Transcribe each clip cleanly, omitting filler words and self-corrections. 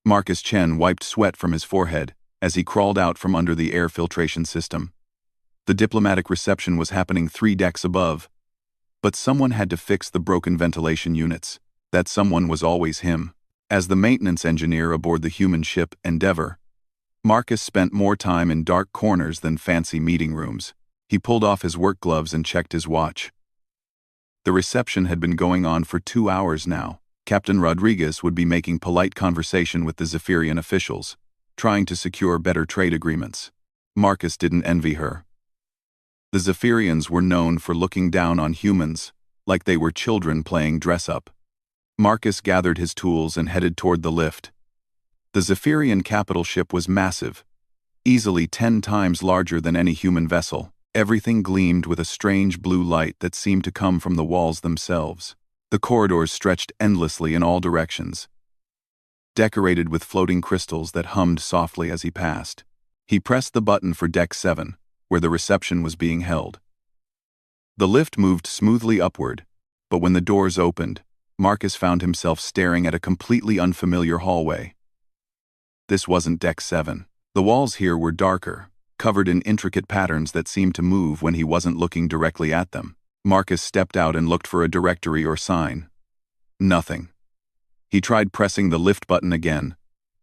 Marcus Chen wiped sweat from his forehead as he crawled out from under the air filtration system. The diplomatic reception was happening 3 decks above, but someone had to fix the broken ventilation units. That someone was always him. As the maintenance engineer aboard the human ship Endeavor, Marcus spent more time in dark corners than fancy meeting rooms. He pulled off his work gloves and checked his watch. The reception had been going on for 2 hours now. Captain Rodriguez would be making polite conversation with the Zephyrian officials, trying to secure better trade agreements. Marcus didn't envy her. The Zephyrians were known for looking down on humans, like they were children playing dress-up. Marcus gathered his tools and headed toward the lift. The Zephyrian capital ship was massive, easily 10 times larger than any human vessel. Everything gleamed with a strange blue light that seemed to come from the walls themselves. The corridors stretched endlessly in all directions, decorated with floating crystals that hummed softly as he passed. He pressed the button for Deck 7, where the reception was being held. The lift moved smoothly upward, but when the doors opened, Marcus found himself staring at a completely unfamiliar hallway. This wasn't Deck 7. The walls here were darker, covered in intricate patterns that seemed to move when he wasn't looking directly at them. Marcus stepped out and looked for a directory or sign. Nothing. He tried pressing the lift button again,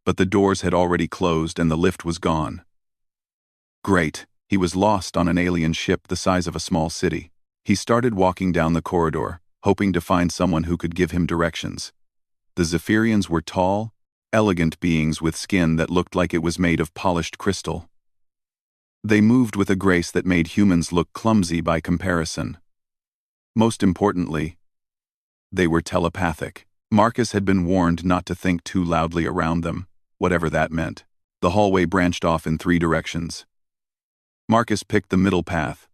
but the doors had already closed and the lift was gone. Great, he was lost on an alien ship the size of a small city. He started walking down the corridor, hoping to find someone who could give him directions. The Zephyrians were tall, elegant beings with skin that looked like it was made of polished crystal. They moved with a grace that made humans look clumsy by comparison. Most importantly, they were telepathic. Marcus had been warned not to think too loudly around them, whatever that meant. The hallway branched off in 3 directions. Marcus picked the middle path,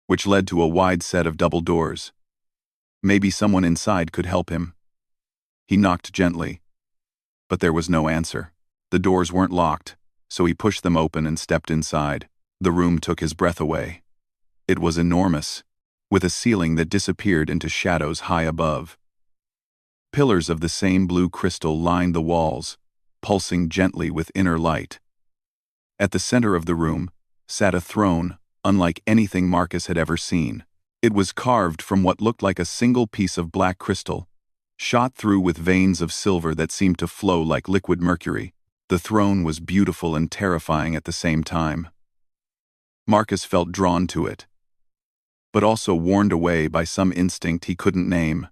which led to a wide set of double doors. Maybe someone inside could help him. He knocked gently, but there was no answer. The doors weren't locked, so he pushed them open and stepped inside. The room took his breath away. It was enormous, with a ceiling that disappeared into shadows high above. Pillars of the same blue crystal lined the walls, pulsing gently with inner light. At the center of the room sat a throne, unlike anything Marcus had ever seen. It was carved from what looked like a single piece of black crystal, shot through with veins of silver that seemed to flow like liquid mercury. The throne was beautiful and terrifying at the same time. Marcus felt drawn to it, but also warned away by some instinct he couldn't name.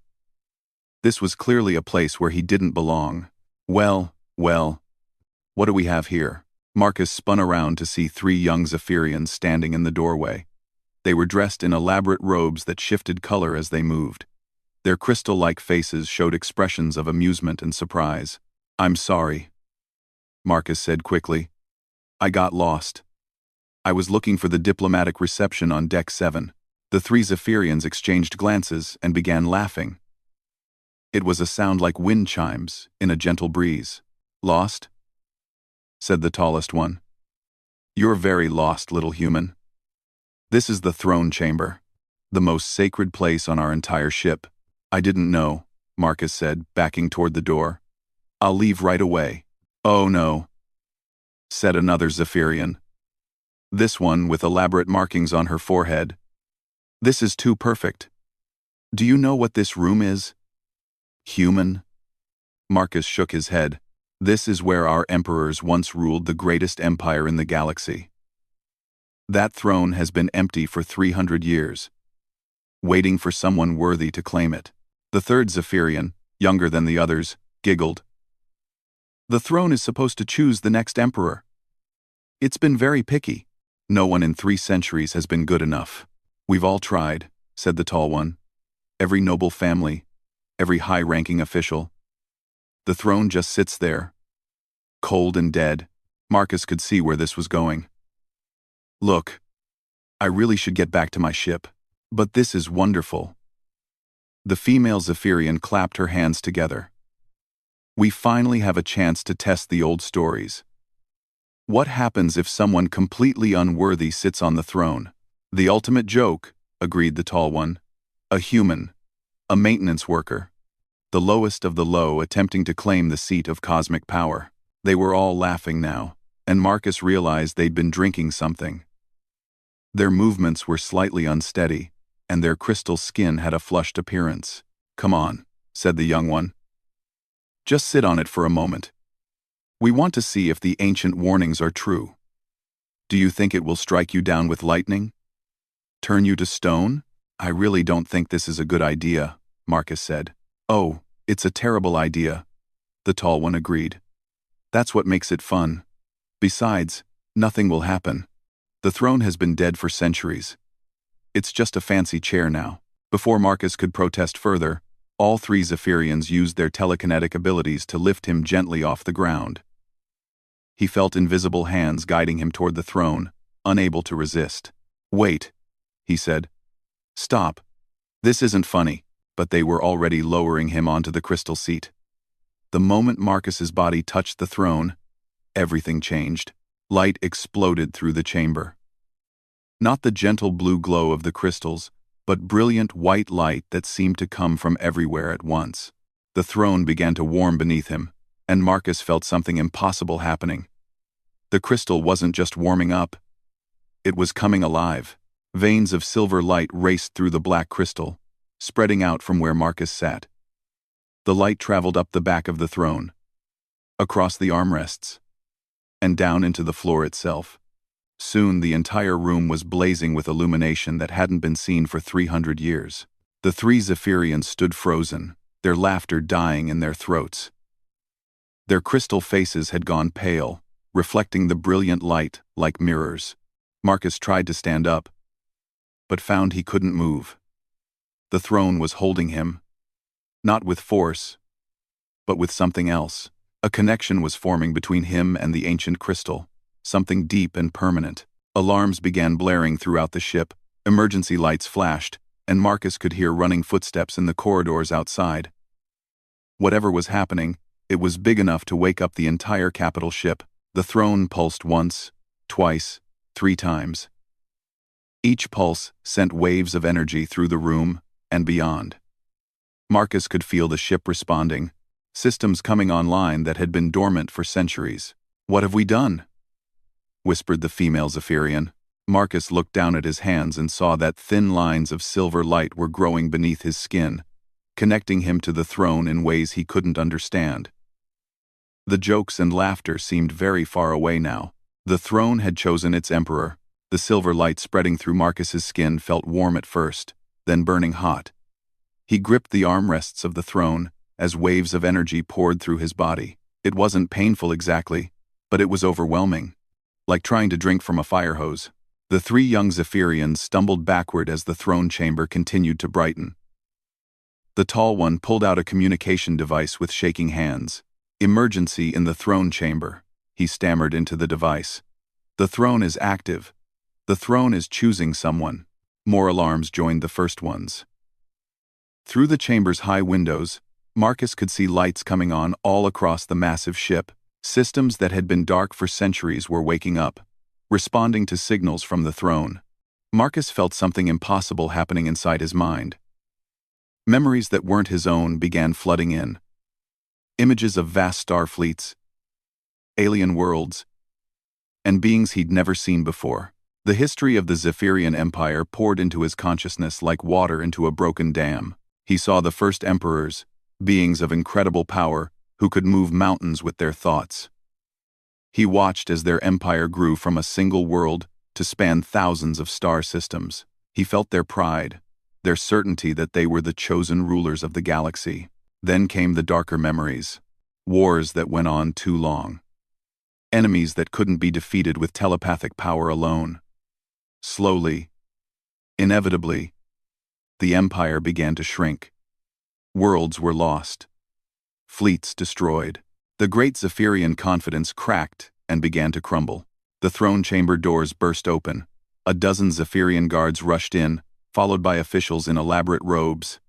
This was clearly a place where he didn't belong. Well, what do we have here? Marcus spun around to see 3 young Zephyrians standing in the doorway. They were dressed in elaborate robes that shifted color as they moved. Their crystal-like faces showed expressions of amusement and surprise. "I'm sorry," Marcus said quickly. "I got lost. I was looking for the diplomatic reception on Deck 7. The 3 Zephyrians exchanged glances and began laughing. It was a sound like wind chimes in a gentle breeze. "Lost?" said the tallest one. "You're very lost, little human. This is the throne chamber, the most sacred place on our entire ship." "I didn't know," Marcus said, backing toward the door. "I'll leave right away." "Oh no," said another Zephyrian. This one with elaborate markings on her forehead. "This is too perfect. Do you know what this room is?" "Human?" Marcus shook his head. "This is where our emperors once ruled the greatest empire in the galaxy. That throne has been empty for 300 years, waiting for someone worthy to claim it." The third Zephyrian, younger than the others, giggled. "The throne is supposed to choose the next emperor. It's been very picky. No one in 3 centuries has been good enough." "We've all tried," said the tall one. "Every noble family, every high-ranking official. The throne just sits there, cold and dead." Marcus could see where this was going. "Look, I really should get back to my ship, but this is wonderful." The female Zephyrian clapped her hands together. "We finally have a chance to test the old stories. What happens if someone completely unworthy sits on the throne?" "The ultimate joke," agreed the tall one. "A human, a maintenance worker. the lowest of the low attempting to claim the seat of cosmic power. They were all laughing now, and Marcus realized they'd been drinking something. Their movements were slightly unsteady, and their crystal skin had a flushed appearance. "Come on," said the young one. "Just sit on it for a moment. We want to see if the ancient warnings are true. Do you think it will strike you down with lightning? Turn you to stone?" "I really don't think this is a good idea," Marcus said. "Oh, it's a terrible idea," the tall one agreed. "That's what makes it fun. Besides, nothing will happen. The throne has been dead for centuries. It's just a fancy chair now." Before Marcus could protest further, all three Zephyrians used their telekinetic abilities to lift him gently off the ground. He felt invisible hands guiding him toward the throne, unable to resist. "Wait," he said. "Stop. This isn't funny." But they were already lowering him onto the crystal seat. The moment Marcus's body touched the throne, everything changed. Light exploded through the chamber. Not the gentle blue glow of the crystals, but brilliant white light that seemed to come from everywhere at once. The throne began to warm beneath him, and Marcus felt something impossible happening. The crystal wasn't just warming up. It was coming alive. Veins of silver light raced through the black crystal, spreading out from where Marcus sat. The light traveled up the back of the throne, across the armrests, and down into the floor itself. Soon the entire room was blazing with illumination that hadn't been seen for 300 years. The three Zephyrians stood frozen, their laughter dying in their throats. Their crystal faces had gone pale, reflecting the brilliant light like mirrors. Marcus tried to stand up, but found he couldn't move. The throne was holding him, not with force, but with something else. A connection was forming between him and the ancient crystal, something deep and permanent. Alarms began blaring throughout the ship, emergency lights flashed, and Marcus could hear running footsteps in the corridors outside. Whatever was happening, it was big enough to wake up the entire capital ship. The throne pulsed once, twice, 3 times. Each pulse sent waves of energy through the room and beyond. Marcus could feel the ship responding, systems coming online that had been dormant for centuries. "What have we done?" whispered the female Zephyrian. Marcus looked down at his hands and saw that thin lines of silver light were growing beneath his skin, connecting him to the throne in ways he couldn't understand. The jokes and laughter seemed very far away now. The throne had chosen its emperor. The silver light spreading through Marcus's skin felt warm at first, then burning hot. He gripped the armrests of the throne as waves of energy poured through his body. It wasn't painful exactly, but it was overwhelming, like trying to drink from a fire hose. The 3 young Zephyrians stumbled backward as the throne chamber continued to brighten. The tall one pulled out a communication device with shaking hands. "Emergency in the throne chamber," he stammered into the device. "The throne is active. The throne is choosing someone." More alarms joined the first ones. Through the chamber's high windows, Marcus could see lights coming on all across the massive ship. Systems that had been dark for centuries were waking up, responding to signals from the throne. Marcus felt something impossible happening inside his mind. Memories that weren't his own began flooding in. Images of vast star fleets, alien worlds, and beings he'd never seen before. The history of the Zephyrian Empire poured into his consciousness like water into a broken dam. He saw the first emperors, beings of incredible power, who could move mountains with their thoughts. He watched as their empire grew from a single world to span thousands of star systems. He felt their pride, their certainty that they were the chosen rulers of the galaxy. Then came the darker memories. Wars that went on too long. Enemies that couldn't be defeated with telepathic power alone. Slowly, inevitably, the empire began to shrink. Worlds were lost. Fleets destroyed. The great Zephyrian confidence cracked and began to crumble. The throne chamber doors burst open. A dozen Zephyrian guards rushed in, followed by officials in elaborate robes.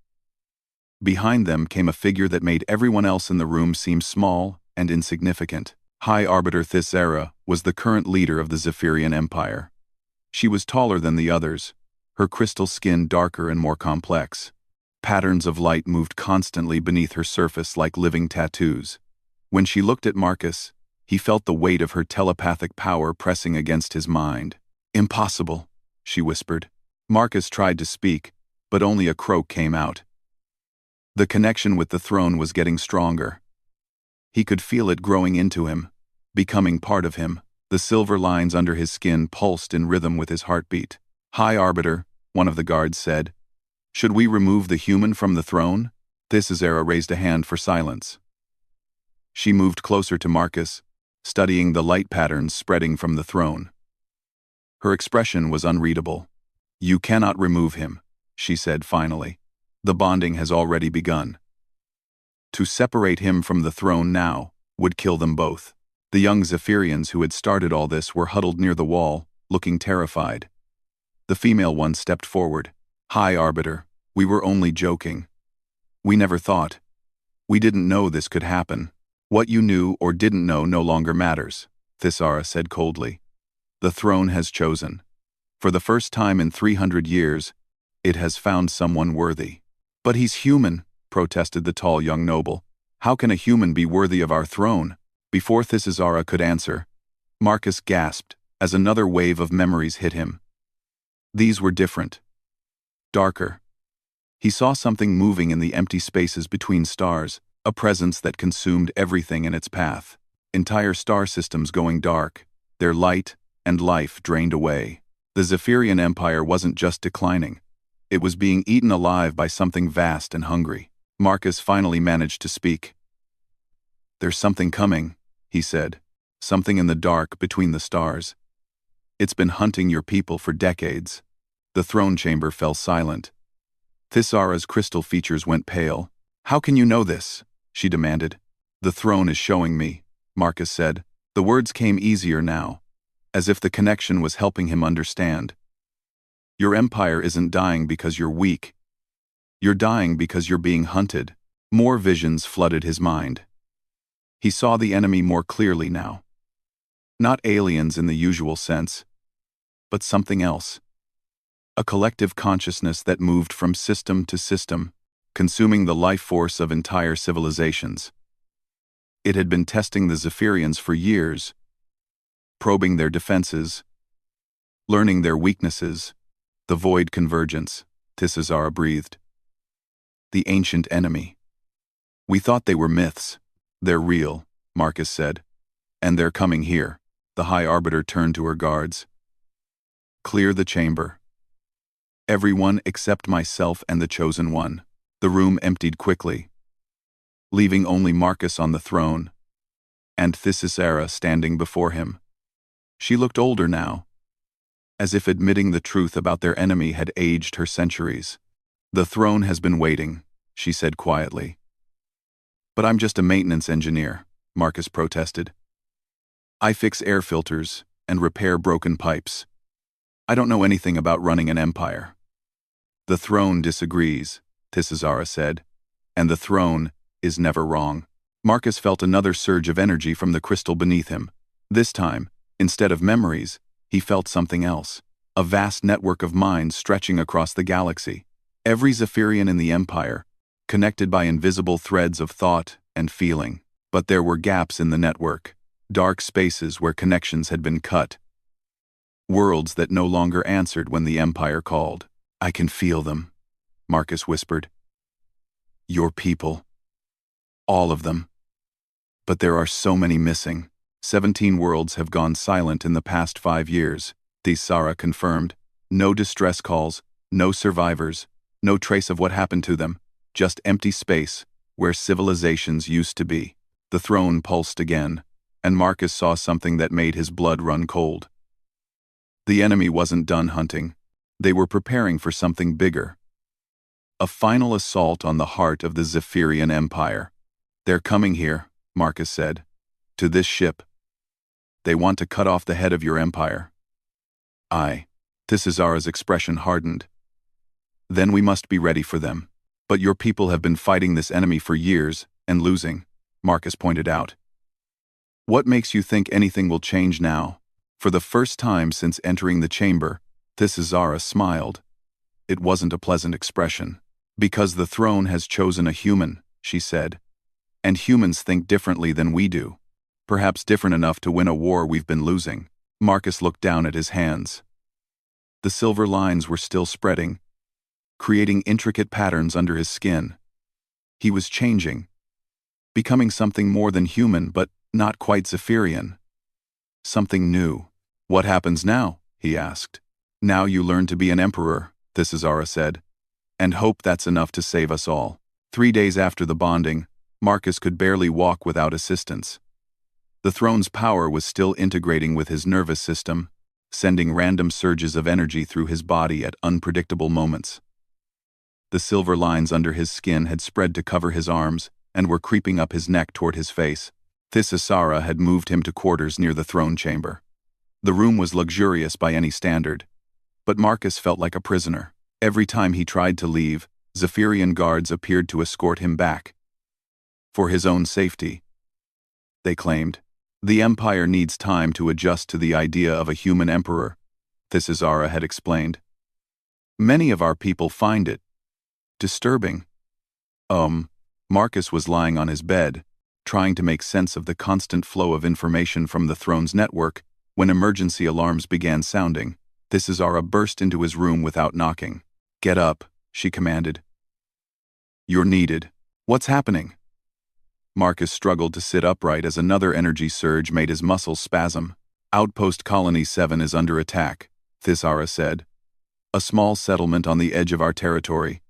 Behind them came a figure that made everyone else in the room seem small and insignificant. High Arbiter Thisera was the current leader of the Zephyrian Empire. She was taller than the others, her crystal skin darker and more complex. Patterns of light moved constantly beneath her surface like living tattoos. When she looked at Marcus, he felt the weight of her telepathic power pressing against his mind. "Impossible," she whispered. Marcus tried to speak, but only a croak came out. The connection with the throne was getting stronger. He could feel it growing into him, becoming part of him. The silver lines under his skin pulsed in rhythm with his heartbeat. "High Arbiter," one of the guards said. "Should we remove the human from the throne?" Thisazera raised a hand for silence. She moved closer to Marcus, studying the light patterns spreading from the throne. Her expression was unreadable. "You cannot remove him," she said finally. "The bonding has already begun. To separate him from the throne now would kill them both." The young Zephyrians who had started all this were huddled near the wall, looking terrified. The female one stepped forward. "High Arbiter, we were only joking. We never thought. We didn't know this could happen." "What you knew or didn't know no longer matters," Thisara said coldly. "The throne has chosen. For the first time in 300 years, it has found someone worthy." "But he's human," protested the tall young noble. "How can a human be worthy of our throne?" Before Thisazara could answer, Marcus gasped as another wave of memories hit him. These were different. Darker. He saw something moving in the empty spaces between stars, a presence that consumed everything in its path. Entire star systems going dark, their light and life drained away. The Zephyrian Empire wasn't just declining. It was being eaten alive by something vast and hungry. Marcus finally managed to speak. "There's something coming," he said. "Something in the dark between the stars. It's been hunting your people for decades." The throne chamber fell silent. Thisara's crystal features went pale. "How can you know this?" she demanded. "The throne is showing me," Marcus said. The words came easier now, as if the connection was helping him understand. "Your empire isn't dying because you're weak. You're dying because you're being hunted." More visions flooded his mind. He saw the enemy more clearly now. Not aliens in the usual sense, but something else. A collective consciousness that moved from system to system, consuming the life force of entire civilizations. It had been testing the Zephyrians for years, probing their defenses, learning their weaknesses. The void convergence, Thisazara breathed. The ancient enemy. "We thought they were myths. They're real," Marcus said. "And they're coming here." The High Arbiter turned to her guards. "Clear the chamber. Everyone except myself and the Chosen One." The room emptied quickly, leaving only Marcus on the throne, and Thisazara standing before him. She looked older now, as if admitting the truth about their enemy had aged her centuries. "The throne has been waiting," she said quietly. "But I'm just a maintenance engineer," Marcus protested. "I fix air filters and repair broken pipes. I don't know anything about running an empire." "The throne disagrees," Thisazara said, "and the throne is never wrong." Marcus felt another surge of energy from the crystal beneath him. This time, instead of memories, he felt something else. A vast network of minds stretching across the galaxy. Every Zephyrian in the Empire, connected by invisible threads of thought and feeling. But there were gaps in the network, dark spaces where connections had been cut. Worlds that no longer answered when the Empire called. "I can feel them," Marcus whispered. "Your people. All of them. But there are so many missing. 17 worlds have gone silent in the past 5 years, Thisara confirmed. No distress calls, no survivors, no trace of what happened to them, just empty space where civilizations used to be. The throne pulsed again, and Marcus saw something that made his blood run cold. The enemy wasn't done hunting. They were preparing for something bigger. A final assault on the heart of the Zephyrian Empire. "They're coming here," Marcus said. "To this ship. They want to cut off the head of your empire." Thisazara's expression hardened. "Then we must be ready for them. But your people have been fighting this enemy for years, and losing," Marcus pointed out. "What makes you think anything will change now?" For the first time since entering the chamber, Thisazara smiled. It wasn't a pleasant expression. Because the throne has chosen a human, she said. And humans think differently than we do. Perhaps different enough to win a war we've been losing. Marcus looked down at his hands. The silver lines were still spreading, creating intricate patterns under his skin. He was changing, becoming something more than human but not quite Zephyrian. Something new. What happens now? He asked. Now you learn to be an emperor, Thisazara said. And hope that's enough to save us all. 3 days after the bonding, Marcus could barely walk without assistance. The throne's power was still integrating with his nervous system, sending random surges of energy through his body at unpredictable moments. The silver lines under his skin had spread to cover his arms and were creeping up his neck toward his face. Thisazara had moved him to quarters near the throne chamber. The room was luxurious by any standard, but Marcus felt like a prisoner. Every time he tried to leave, Zephyrian guards appeared to escort him back. For his own safety, they claimed. The Empire needs time to adjust to the idea of a human emperor, Thisazara had explained. Many of our people find it disturbing. Marcus was lying on his bed, trying to make sense of the constant flow of information from the throne's network, when emergency alarms began sounding. Thisazara burst into his room without knocking. Get up, she commanded. You're needed. What's happening? Marcus struggled to sit upright as another energy surge made his muscles spasm. Outpost Colony 7 is under attack, Thisazara said. A small settlement on the edge of our territory.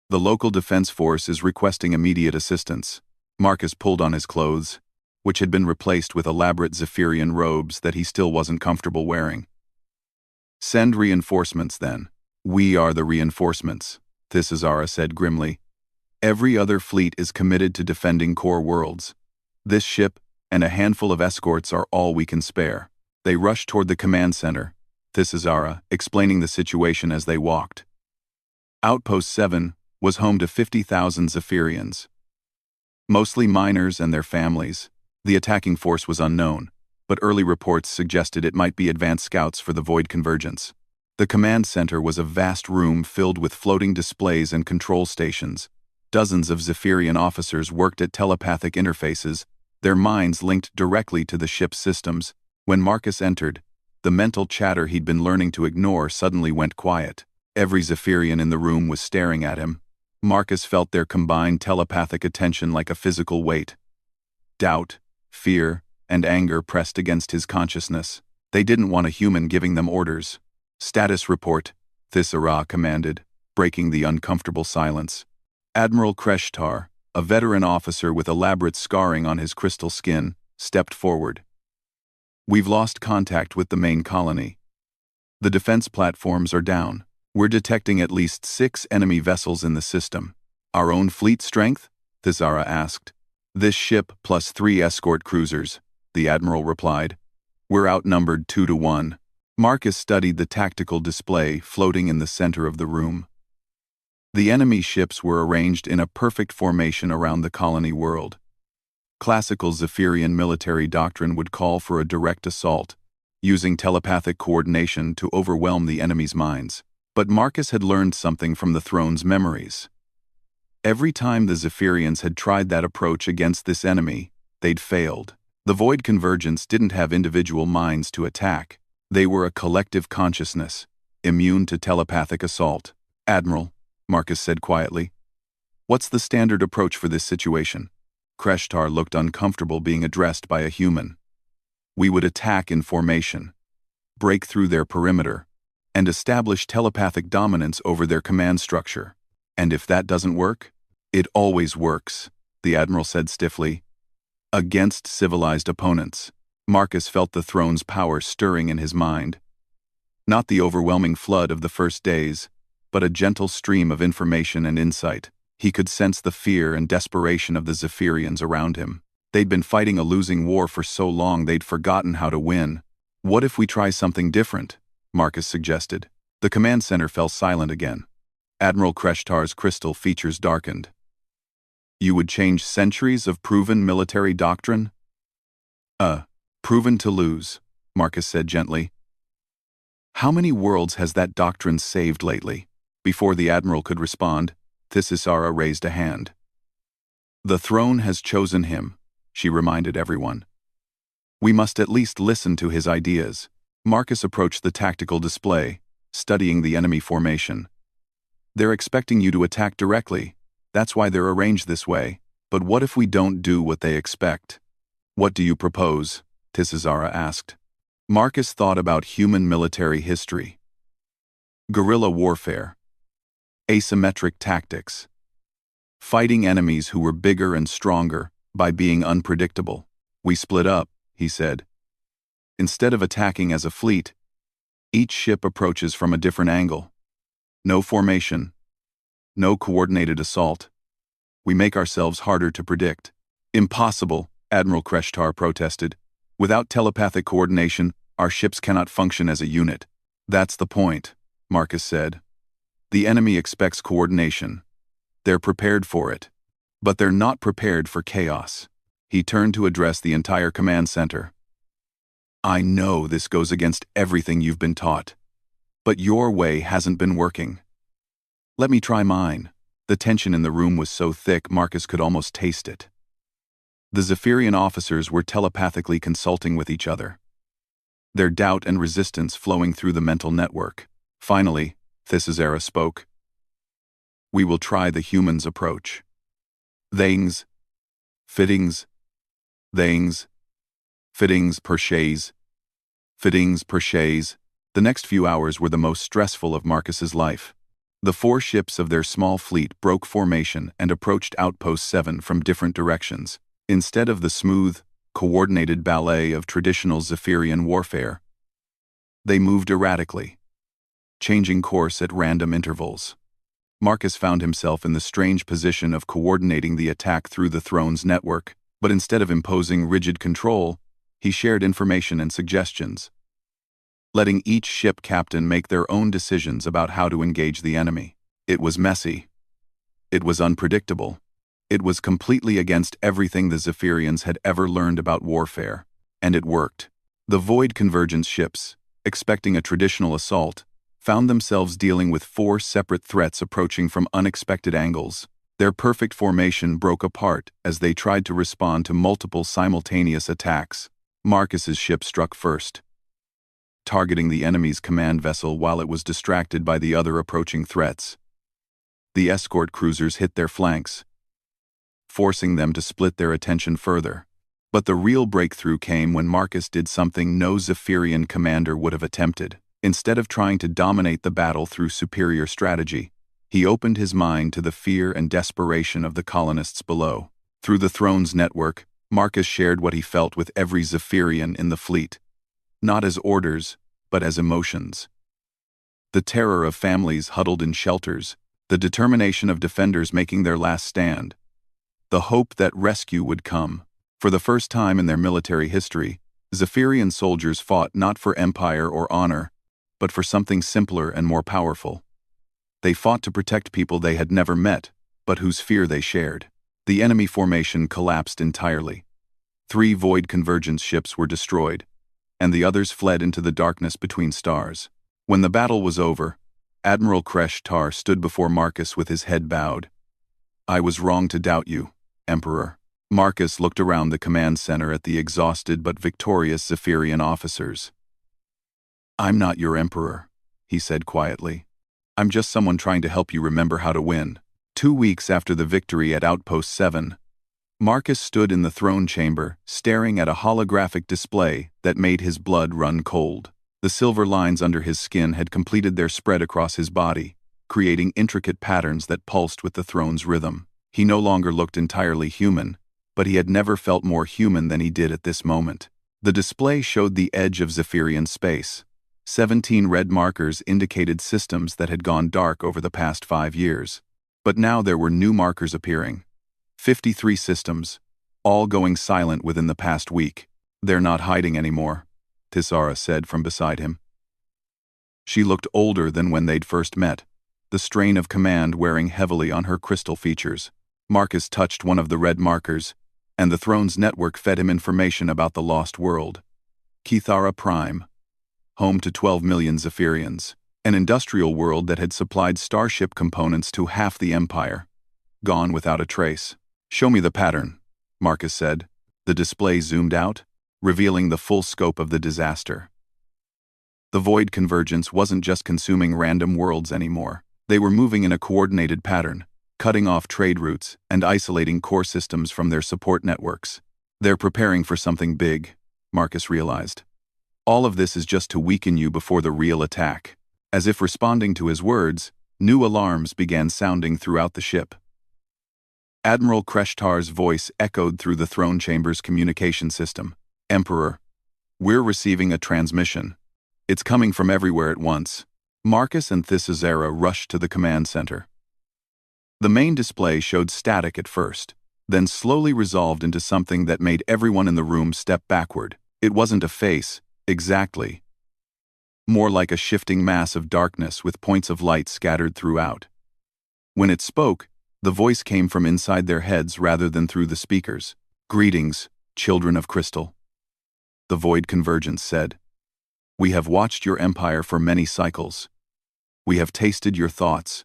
The local defense force is requesting immediate assistance. Marcus pulled on his clothes, which had been replaced with elaborate Zephyrian robes that he still wasn't comfortable wearing. Send reinforcements then. We are the reinforcements, Thisazara said grimly. Every other fleet is committed to defending core worlds. This ship and a handful of escorts are all we can spare. They rushed toward the command center, Thisazara explaining the situation as they walked. Outpost 7 was home to 50,000 Zephyrians. Mostly miners and their families. The attacking force was unknown, but early reports suggested it might be advanced scouts for the Void Convergence. The command center was a vast room filled with floating displays and control stations. Dozens of Zephyrian officers worked at telepathic interfaces, their minds linked directly to the ship's systems. When Marcus entered, the mental chatter he'd been learning to ignore suddenly went quiet. Every Zephyrian in the room was staring at him. Marcus felt their combined telepathic attention like a physical weight. Doubt, fear, and anger pressed against his consciousness. They didn't want a human giving them orders. Status report, Thisazara commanded, breaking the uncomfortable silence. Admiral Kreshtar, a veteran officer with elaborate scarring on his crystal skin, stepped forward. We've lost contact with the main colony. The defense platforms are down. We're detecting at least 6 enemy vessels in the system. Our own fleet strength? Thisazara asked. This ship plus 3 escort cruisers, the admiral replied. We're outnumbered 2 to 1. Marcus studied the tactical display floating in the center of the room. The enemy ships were arranged in a perfect formation around the colony world. Classical Zephyrian military doctrine would call for a direct assault, using telepathic coordination to overwhelm the enemy's minds. But Marcus had learned something from the throne's memories. Every time the Zephyrians had tried that approach against this enemy, they'd failed. The Void Convergence didn't have individual minds to attack. They were a collective consciousness, immune to telepathic assault. Admiral, Marcus said quietly. What's the standard approach for this situation? Kreshtar looked uncomfortable being addressed by a human. We would attack in formation, break through their perimeter, and establish telepathic dominance over their command structure. And if that doesn't work, it always works, the Admiral said stiffly. Against civilized opponents. Marcus felt the throne's power stirring in his mind. Not the overwhelming flood of the first days, but a gentle stream of information and insight. He could sense the fear and desperation of the Zephyrians around him. They'd been fighting a losing war for so long they'd forgotten how to win. What if we try something different? Marcus suggested. The command center fell silent again. Admiral Kreshtar's crystal features darkened. You would change centuries of proven military doctrine? Proven to lose, Marcus said gently. How many worlds has that doctrine saved lately? Before the Admiral could respond, Thisisara raised a hand. The throne has chosen him, she reminded everyone. We must at least listen to his ideas. Marcus approached the tactical display, studying the enemy formation. They're expecting you to attack directly. That's why they're arranged this way. But what if we don't do what they expect? What do you propose? Thisisara asked. Marcus thought about human military history. Guerrilla warfare. Asymmetric tactics. Fighting enemies who were bigger and stronger by being unpredictable. We split up, he said. Instead of attacking as a fleet, each ship approaches from a different angle. No formation. No coordinated assault. We make ourselves harder to predict. Impossible, Admiral Kreshtar protested. Without telepathic coordination, our ships cannot function as a unit. That's the point, Marcus said. The enemy expects coordination. They're prepared for it. But they're not prepared for chaos. He turned to address the entire command center. I know this goes against everything you've been taught. But your way hasn't been working. Let me try mine. The tension in the room was so thick Marcus could almost taste it. The Zephyrian officers were telepathically consulting with each other, their doubt and resistance flowing through the mental network. Finally, Thisisara spoke. We will try the humans' approach. Things, fittings, things, fittings per chaise, fittings per chaise. The next few hours were the most stressful of Marcus's life. The 4 ships of their small fleet broke formation and approached Outpost 7 from different directions. Instead of the smooth, coordinated ballet of traditional Zephyrian warfare, they moved erratically, changing course at random intervals. Marcus found himself in the strange position of coordinating the attack through the throne's network, but instead of imposing rigid control, he shared information and suggestions, letting each ship captain make their own decisions about how to engage the enemy. It was messy. It was unpredictable. It was completely against everything the Zephyrians had ever learned about warfare, and it worked. The Void Convergence ships, expecting a traditional assault, found themselves dealing with 4 separate threats approaching from unexpected angles. Their perfect formation broke apart as they tried to respond to multiple simultaneous attacks. Marcus's ship struck first, targeting the enemy's command vessel while it was distracted by the other approaching threats. The escort cruisers hit their flanks, forcing them to split their attention further. But the real breakthrough came when Marcus did something no Zephyrian commander would have attempted. Instead of trying to dominate the battle through superior strategy, he opened his mind to the fear and desperation of the colonists below. Through the throne's network, Marcus shared what he felt with every Zephyrian in the fleet, not as orders, but as emotions. The terror of families huddled in shelters, the determination of defenders making their last stand, the hope that rescue would come. For the first time in their military history, Zephyrian soldiers fought not for empire or honor, but for something simpler and more powerful. They fought to protect people they had never met, but whose fear they shared. The enemy formation collapsed entirely. 3 Void Convergence ships were destroyed, and the others fled into the darkness between stars. When the battle was over, Admiral Kreshtar stood before Marcus with his head bowed. I was wrong to doubt you, Emperor. Marcus looked around the command center at the exhausted but victorious Zephyrian officers. I'm not your emperor, he said quietly. I'm just someone trying to help you remember how to win. 2 weeks after the victory at Outpost 7, Marcus stood in the throne chamber, staring at a holographic display that made his blood run cold. The silver lines under his skin had completed their spread across his body, creating intricate patterns that pulsed with the throne's rhythm. He no longer looked entirely human, but he had never felt more human than he did at this moment. The display showed the edge of Zephyrian space. 17 red markers indicated systems that had gone dark over the past 5 years. But now there were new markers appearing. 53 systems, all going silent within the past week. They're not hiding anymore, Thisisara said from beside him. She looked older than when they'd first met, the strain of command wearing heavily on her crystal features. Marcus touched one of the red markers, and the throne's network fed him information about the lost world. Kithara Prime, home to 12 million Zephyrians. An industrial world that had supplied starship components to half the Empire. Gone without a trace. "Show me the pattern," Marcus said. The display zoomed out, revealing the full scope of the disaster. The void convergence wasn't just consuming random worlds anymore. They were moving in a coordinated pattern, cutting off trade routes and isolating core systems from their support networks. They're preparing for something big, Marcus realized. All of this is just to weaken you before the real attack. As if responding to his words, new alarms began sounding throughout the ship. Admiral Kreshtar's voice echoed through the throne chamber's communication system. "Emperor, we're receiving a transmission. It's coming from everywhere at once." Marcus and Thisazera rushed to the command center. The main display showed static at first, then slowly resolved into something that made everyone in the room step backward. It wasn't a face, exactly. More like a shifting mass of darkness with points of light scattered throughout. When it spoke, the voice came from inside their heads rather than through the speakers. "Greetings, children of crystal," the Void Convergence said. "We have watched your empire for many cycles. We have tasted your thoughts,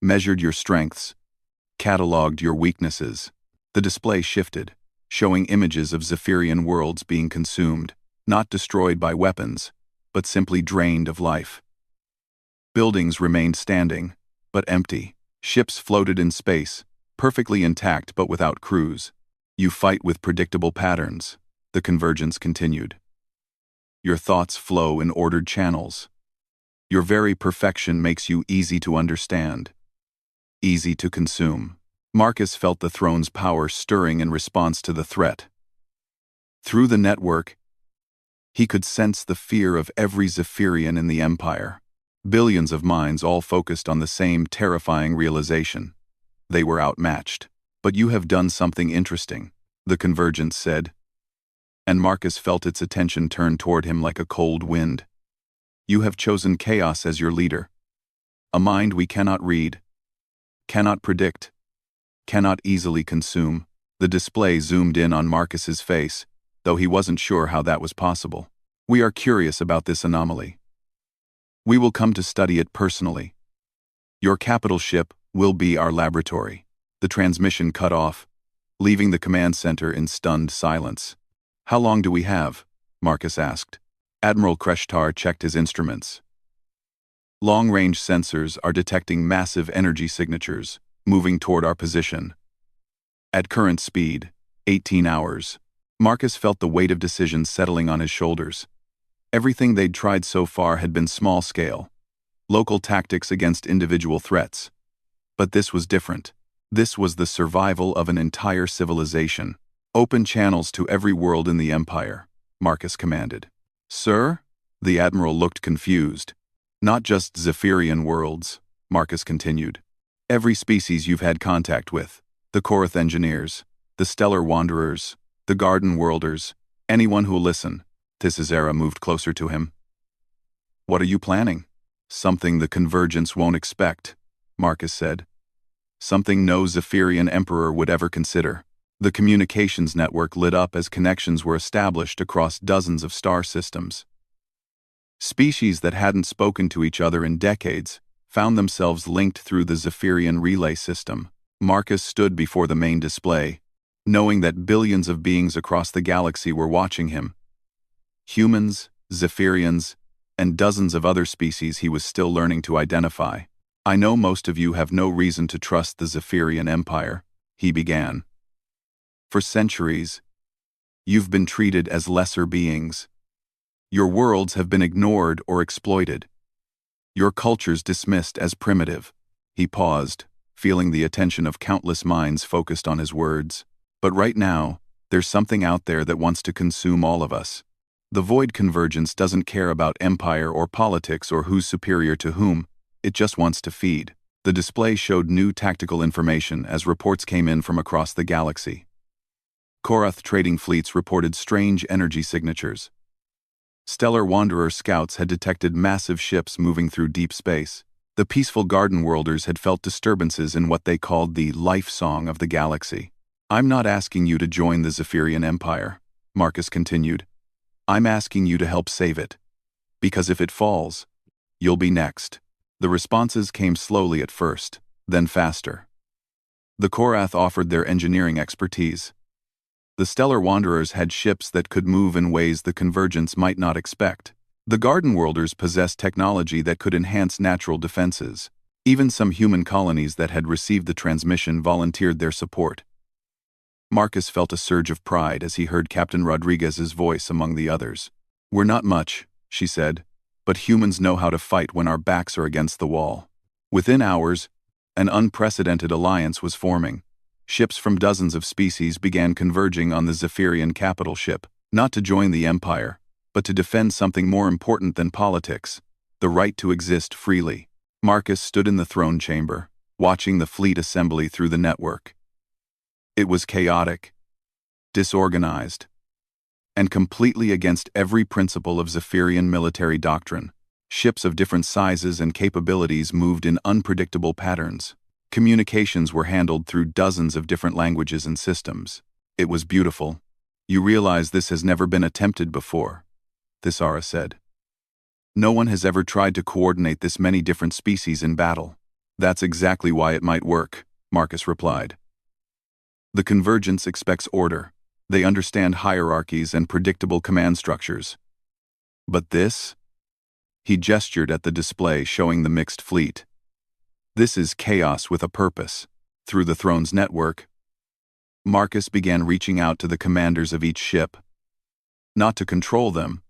measured your strengths, cataloged your weaknesses." The display shifted, showing images of Zephyrian worlds being consumed, not destroyed by weapons, but simply drained of life. Buildings remained standing, but empty. Ships floated in space, perfectly intact but without crews. "You fight with predictable patterns," the convergence continued. "Your thoughts flow in ordered channels. Your very perfection makes you easy to understand, easy to consume." Marcus felt the throne's power stirring in response to the threat. Through the network, he could sense the fear of every Zephyrian in the Empire. Billions of minds all focused on the same terrifying realization. They were outmatched. "But you have done something interesting," the convergence said, and Marcus felt its attention turn toward him like a cold wind. "You have chosen chaos as your leader. A mind we cannot read, cannot predict, cannot easily consume." The display zoomed in on Marcus's face, though he wasn't sure how that was possible. "We are curious about this anomaly. We will come to study it personally. Your capital ship will be our laboratory." The transmission cut off, leaving the command center in stunned silence. "How long do we have?" Marcus asked. Admiral Kreshtar checked his instruments. "Long-range sensors are detecting massive energy signatures, moving toward our position. At current speed, 18 hours. Marcus felt the weight of decision settling on his shoulders. Everything they'd tried so far had been small-scale, local tactics against individual threats. But this was different. This was the survival of an entire civilization. "Open channels to every world in the Empire," Marcus commanded. "Sir?" The Admiral looked confused. "Not just Zephyrian worlds," Marcus continued. "Every species you've had contact with. The Korath engineers, the Stellar Wanderers, the Garden Worlders, anyone who'll listen." Thisazera moved closer to him. "What are you planning?" "Something the convergence won't expect," Marcus said. "Something no Zephyrian emperor would ever consider." The communications network lit up as connections were established across dozens of star systems. Species that hadn't spoken to each other in decades found themselves linked through the Zephyrian relay system. Marcus stood before the main display, knowing that billions of beings across the galaxy were watching him. Humans, Zephyrians, and dozens of other species he was still learning to identify. "I know most of you have no reason to trust the Zephyrian Empire," he began. "For centuries, you've been treated as lesser beings. Your worlds have been ignored or exploited. Your cultures dismissed as primitive." He paused, feeling the attention of countless minds focused on his words. "But right now, there's something out there that wants to consume all of us. The Void Convergence doesn't care about empire or politics or who's superior to whom, it just wants to feed." The display showed new tactical information as reports came in from across the galaxy. Korath trading fleets reported strange energy signatures. Stellar Wanderer scouts had detected massive ships moving through deep space. The peaceful Garden Worlders had felt disturbances in what they called the life song of the galaxy. "I'm not asking you to join the Zephyrian Empire," Marcus continued. "I'm asking you to help save it. Because if it falls, "You'll be next." The responses came slowly at first, then faster. The Korath offered their engineering expertise. The Stellar Wanderers had ships that could move in ways the Convergence might not expect. The Garden Worlders possessed technology that could enhance natural defenses. Even some human colonies that had received the transmission volunteered their support. Marcus felt a surge of pride as he heard Captain Rodriguez's voice among the others. "We're not much," she said, "but humans know how to fight when our backs are against the wall." Within hours, an unprecedented alliance was forming. Ships from dozens of species began converging on the Zephyrian capital ship, not to join the Empire, but to defend something more important than politics, the right to exist freely. Marcus stood in the throne chamber, watching the fleet assembly through the network. It was chaotic, disorganized, and completely against every principle of Zephyrian military doctrine. Ships of different sizes and capabilities moved in unpredictable patterns. Communications were handled through dozens of different languages and systems. It was beautiful. "You realize this has never been attempted before," Thisara said. "No one has ever tried to coordinate this many different species in battle." "That's exactly why it might work," Marcus replied. "The Convergence expects order. They understand hierarchies and predictable command structures. But this?" He gestured at the display showing the mixed fleet. "This is chaos with a purpose." Through the throne's network, Marcus began reaching out to the commanders of each ship, not to control them,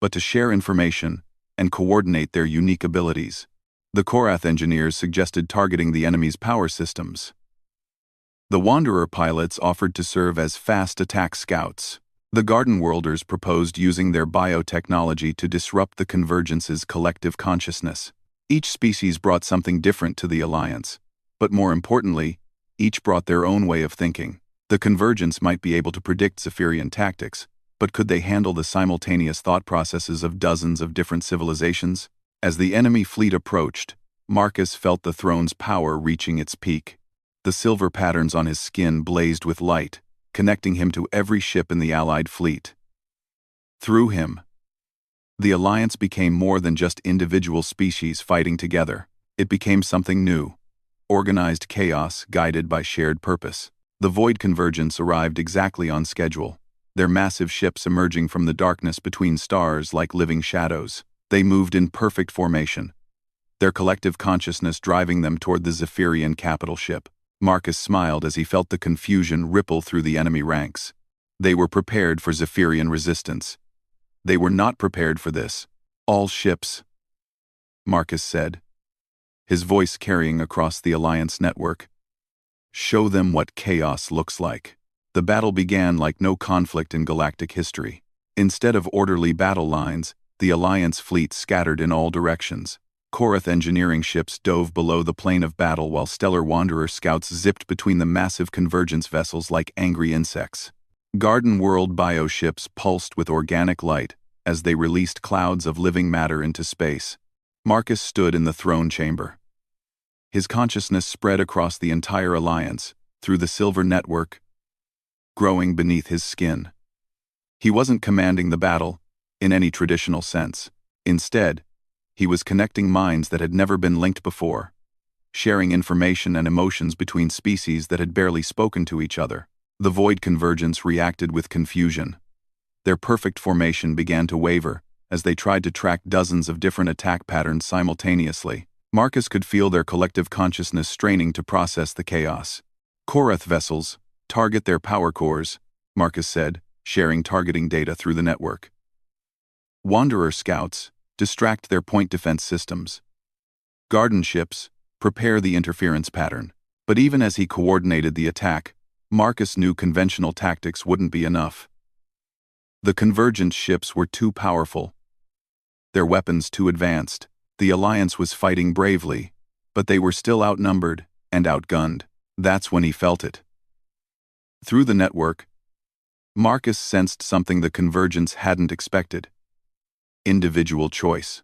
but to share information and coordinate their unique abilities. The Korath engineers suggested targeting the enemy's power systems. The Wanderer pilots offered to serve as fast attack scouts. The Garden Worlders proposed using their biotechnology to disrupt the Convergence's collective consciousness. Each species brought something different to the Alliance, but more importantly, each brought their own way of thinking. The Convergence might be able to predict Zephyrian tactics, but could they handle the simultaneous thought processes of dozens of different civilizations? As the enemy fleet approached, Marcus felt the throne's power reaching its peak. The silver patterns on his skin blazed with light, connecting him to every ship in the Allied fleet. Through him, the Alliance became more than just individual species fighting together. It became something new. Organized chaos guided by shared purpose. The Void Convergence arrived exactly on schedule, their massive ships emerging from the darkness between stars like living shadows. They moved in perfect formation, their collective consciousness driving them toward the Zephyrian capital ship. Marcus smiled as he felt the confusion ripple through the enemy ranks. They were prepared for Zephyrian resistance. They were not prepared for this. "All ships," Marcus said, his voice carrying across the Alliance network. "Show them what chaos looks like." The battle began like no conflict in galactic history. Instead of orderly battle lines, the Alliance fleet scattered in all directions. Korath engineering ships dove below the plane of battle while Stellar Wanderer scouts zipped between the massive Convergence vessels like angry insects. Garden World bioships pulsed with organic light as they released clouds of living matter into space. Marcus stood in the throne chamber. His consciousness spread across the entire Alliance, through the silver network, growing beneath his skin. He wasn't commanding the battle, in any traditional sense. Instead, he was connecting minds that had never been linked before, sharing information and emotions between species that had barely spoken to each other. The Void Convergence reacted with confusion. Their perfect formation began to waver as they tried to track dozens of different attack patterns simultaneously. Marcus could feel their collective consciousness straining to process the chaos. "Korath vessels, target their power cores," Marcus said, sharing targeting data through the network. "Wanderer scouts, distract their point defense systems. Garden ships, prepare the interference pattern." But even as he coordinated the attack, Marcus knew conventional tactics wouldn't be enough. The Convergence ships were too powerful, their weapons too advanced. The Alliance was fighting bravely, but they were still outnumbered and outgunned. That's when he felt it. Through the network, Marcus sensed something the Convergence hadn't expected. Individual choice.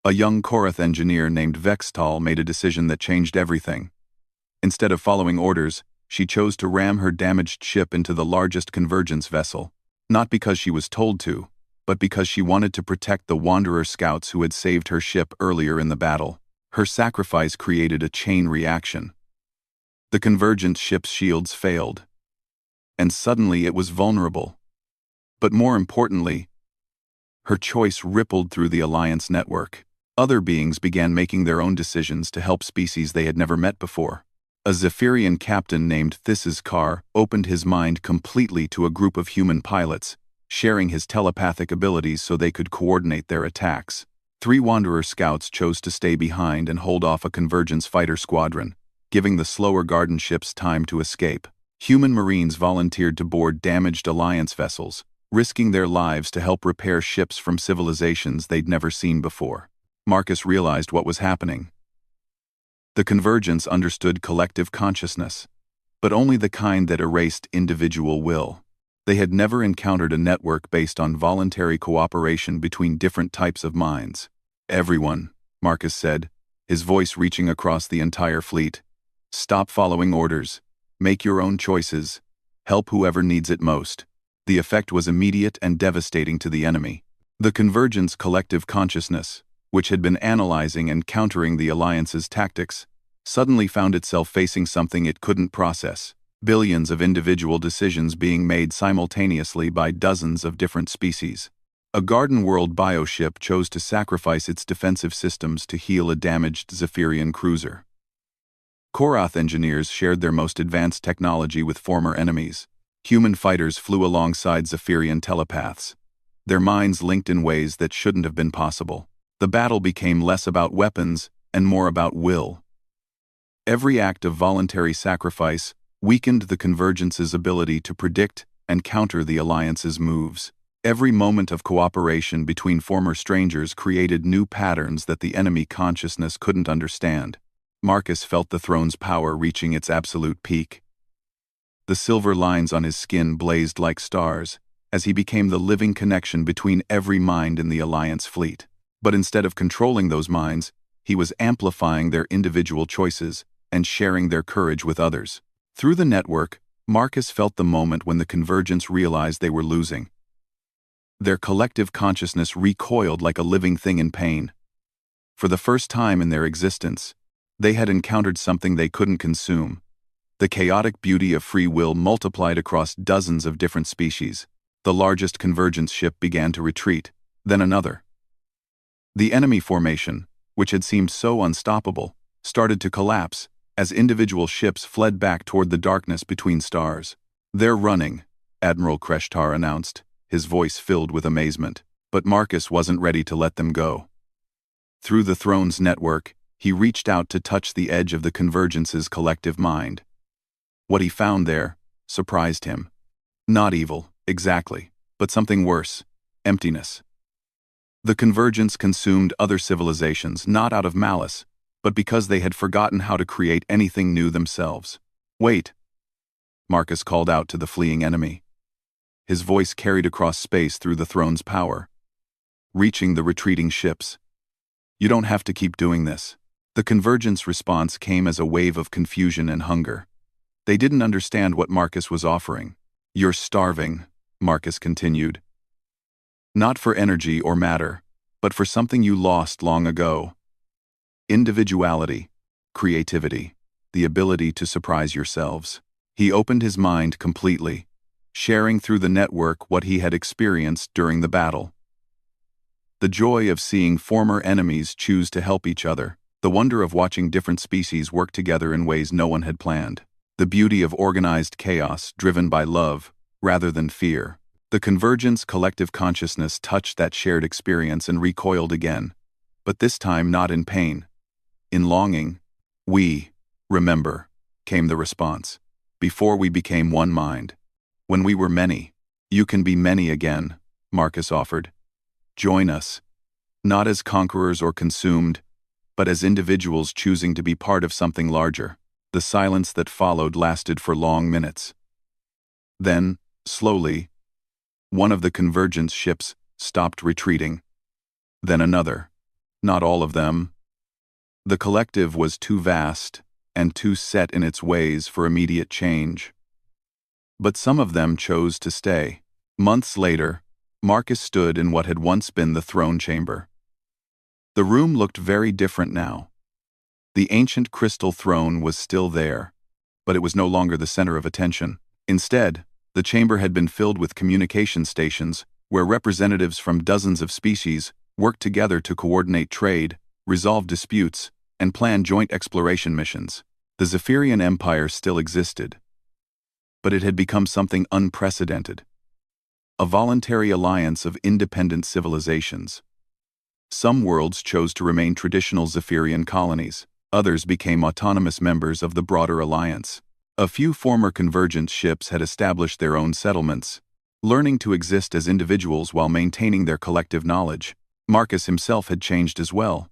A young Korath engineer named Vextal made a decision that changed everything. Instead of following orders, she chose to ram her damaged ship into the largest Convergence vessel. Not because she was told to, but because she wanted to protect the Wanderer scouts who had saved her ship earlier in the battle. Her sacrifice created a chain reaction. The Convergent ship's shields failed, and suddenly it was vulnerable. But more importantly, her choice rippled through the Alliance network. Other beings began making their own decisions to help species they had never met before. A Zephyrian captain named This's Car opened his mind completely to a group of human pilots, sharing his telepathic abilities so they could coordinate their attacks. 3 Wanderer scouts chose to stay behind and hold off a Convergence fighter squadron, giving the slower Garden ships time to escape. Human Marines volunteered to board damaged Alliance vessels, risking their lives to help repair ships from civilizations they'd never seen before. Marcus realized what was happening. The Convergence understood collective consciousness, but only the kind that erased individual will. They had never encountered a network based on voluntary cooperation between different types of minds. Everyone, Marcus said, his voice reaching across the entire fleet. Stop following orders. Make your own choices. Help whoever needs it most. The effect was immediate and devastating to the enemy. The Convergence collective consciousness, which had been analyzing and countering the Alliance's tactics, suddenly found itself facing something it couldn't process. Billions of individual decisions being made simultaneously by dozens of different species. A Garden World bioship chose to sacrifice its defensive systems to heal a damaged Zephyrian cruiser. Korath engineers shared their most advanced technology with former enemies. Human fighters flew alongside Zephyrian telepaths, their minds linked in ways that shouldn't have been possible. The battle became less about weapons and more about will. Every act of voluntary sacrifice weakened the Convergence's ability to predict and counter the Alliance's moves. Every moment of cooperation between former strangers created new patterns that the enemy consciousness couldn't understand. Marcus felt the throne's power reaching its absolute peak. The silver lines on his skin blazed like stars as he became the living connection between every mind in the Alliance fleet. But instead of controlling those minds, he was amplifying their individual choices and sharing their courage with others. Through the network, Marcus felt the moment when the Convergence realized they were losing. Their collective consciousness recoiled like a living thing in pain. For the first time in their existence, they had encountered something they couldn't consume. The chaotic beauty of free will multiplied across dozens of different species. The largest Convergence ship began to retreat, then another. The enemy formation, which had seemed so unstoppable, started to collapse as individual ships fled back toward the darkness between stars. "They're running," Admiral Kreshtar announced, his voice filled with amazement. But Marcus wasn't ready to let them go. Through the throne's network, he reached out to touch the edge of the Convergence's collective mind. What he found there surprised him. Not evil, exactly, but something worse: emptiness. The Convergence consumed other civilizations not out of malice, but because they had forgotten how to create anything new themselves. "Wait," Marcus called out to the fleeing enemy. His voice carried across space through the throne's power, reaching the retreating ships. "You don't have to keep doing this." The Convergence response came as a wave of confusion and hunger. They didn't understand what Marcus was offering. "You're starving," Marcus continued. "Not for energy or matter, but for something you lost long ago. Individuality, creativity, the ability to surprise yourselves." He opened his mind completely, sharing through the network what he had experienced during the battle. The joy of seeing former enemies choose to help each other, the wonder of watching different species work together in ways no one had planned, the beauty of organized chaos driven by love rather than fear. The Convergence collective consciousness touched that shared experience and recoiled again, but this time not in pain. In longing. "We remember," came the response. "Before we became one mind. When we were many." "You can be many again," Marcus offered. "Join us. Not as conquerors or consumed, but as individuals choosing to be part of something larger." The silence that followed lasted for long minutes. Then, slowly, one of the Convergence ships stopped retreating. Then another. Not all of them. The collective was too vast and too set in its ways for immediate change. But some of them chose to stay. Months later, Marcus stood in what had once been the throne chamber. The room looked very different now. The ancient crystal throne was still there, but it was no longer the center of attention. Instead, the chamber had been filled with communication stations where representatives from dozens of species worked together to coordinate trade, resolve disputes, and plan joint exploration missions. The Zephyrian Empire still existed, but it had become something unprecedented. A voluntary alliance of independent civilizations. Some worlds chose to remain traditional Zephyrian colonies. Others became autonomous members of the broader alliance. A few former convergent ships had established their own settlements, learning to exist as individuals while maintaining their collective knowledge. Marcus himself had changed as well.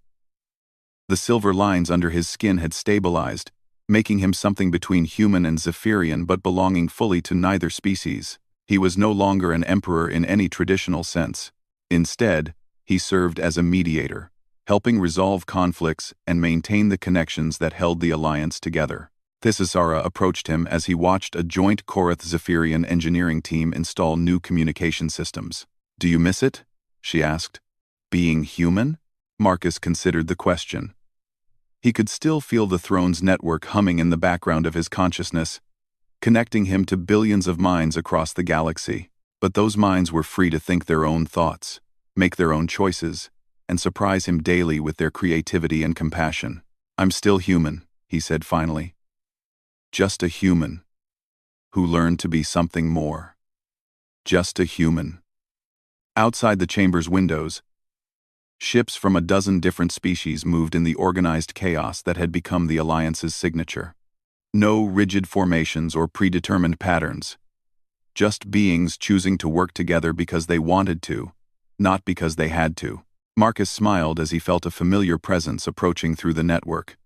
The silver lines under his skin had stabilized, making him something between human and Zephyrian but belonging fully to neither species. He was no longer an emperor in any traditional sense. Instead, he served as a mediator, helping resolve conflicts and maintain the connections that held the alliance together. Thisisara approached him as he watched a joint Korath-Zephyrian engineering team install new communication systems. "Do you miss it?" she asked. "Being human?" Marcus considered the question. He could still feel the throne's network humming in the background of his consciousness, connecting him to billions of minds across the galaxy. But those minds were free to think their own thoughts, make their own choices, and surprise him daily with their creativity and compassion. "I'm still human," he said finally. "Just a human who learned to be something more. Just a human." Outside the chamber's windows, ships from a dozen different species moved in the organized chaos that had become the Alliance's signature. No rigid formations or predetermined patterns. Just beings choosing to work together because they wanted to, not because they had to. Marcus smiled as he felt a familiar presence approaching through the network.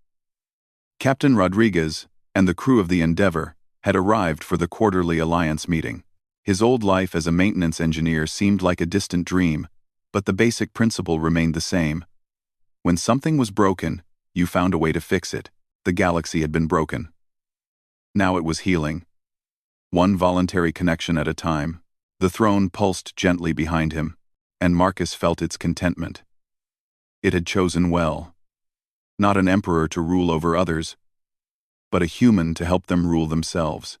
Captain Rodriguez and the crew of the Endeavor had arrived for the quarterly Alliance meeting. His old life as a maintenance engineer seemed like a distant dream, but the basic principle remained the same. When something was broken, you found a way to fix it. The galaxy had been broken. Now it was healing. One voluntary connection at a time. The throne pulsed gently behind him, and Marcus felt its contentment. It had chosen well. Not an emperor to rule over others, but a human to help them rule themselves.